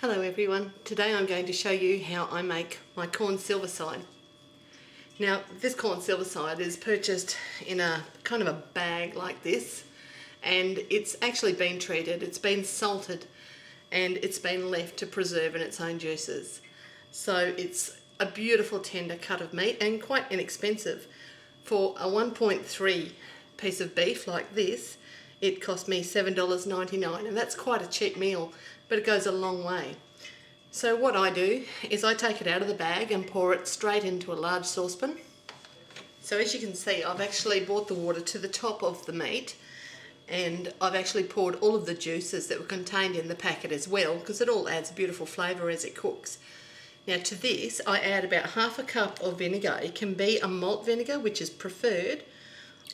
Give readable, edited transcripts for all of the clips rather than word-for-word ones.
Hello everyone, today I'm going to show you how I make my corn silverside. Now this corn silverside is purchased in a kind of a bag like this, and it's actually been treated, it's been salted, and it's been left to preserve in its own juices. So it's a beautiful tender cut of meat and quite inexpensive. For a 1.3 piece of beef like this, it cost me $7.99, and that's quite a cheap meal, but it goes a long way. So what I do is I take it out of the bag and pour it straight into a large saucepan. So as you can see, I've actually brought the water to the top of the meat, and I've actually poured all of the juices that were contained in the packet as well, because it all adds a beautiful flavour as it cooks. Now to this I add about half a cup of vinegar. It can be a malt vinegar, which is preferred,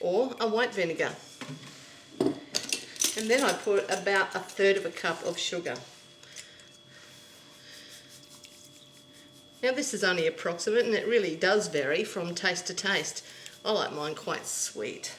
or a white vinegar. And then I put about 1/3 of a cup of sugar. Now this is only approximate, and it really does vary from taste to taste. I like mine quite sweet.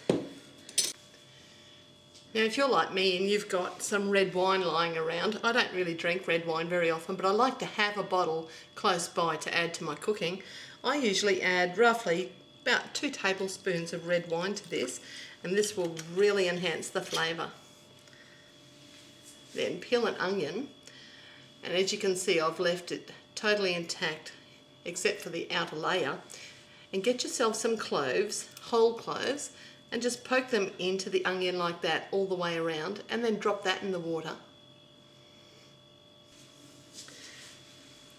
Now if you're like me and you've got some red wine lying around, I don't really drink red wine very often, but I like to have a bottle close by to add to my cooking. I usually add roughly about 2 tablespoons of red wine to this, and this will really enhance the flavour. Then peel an onion, and as you can see I've left it totally intact except for the outer layer, and get yourself some cloves, whole cloves, and just poke them into the onion like that all the way around, and then drop that in the water.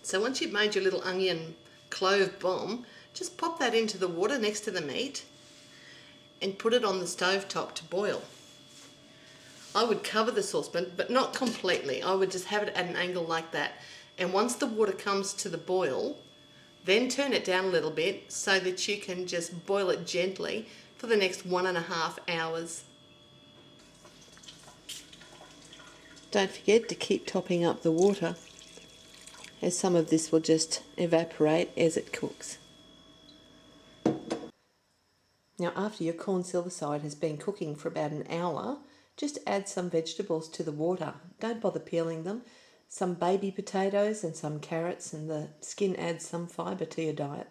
So once you've made your little onion clove bomb, just pop that into the water next to the meat and put it on the stove top to boil. I would cover the saucepan, but not completely. I would just have it at an angle like that. And once the water comes to the boil, then turn it down a little bit so that you can just boil it gently for the next 1.5 hours. Don't forget to keep topping up the water, as some of this will just evaporate as it cooks. Now after your corn silverside has been cooking for about an hour, just add some vegetables to the water. Don't bother peeling them. Some baby potatoes and some carrots, and the skin adds some fibre to your diet.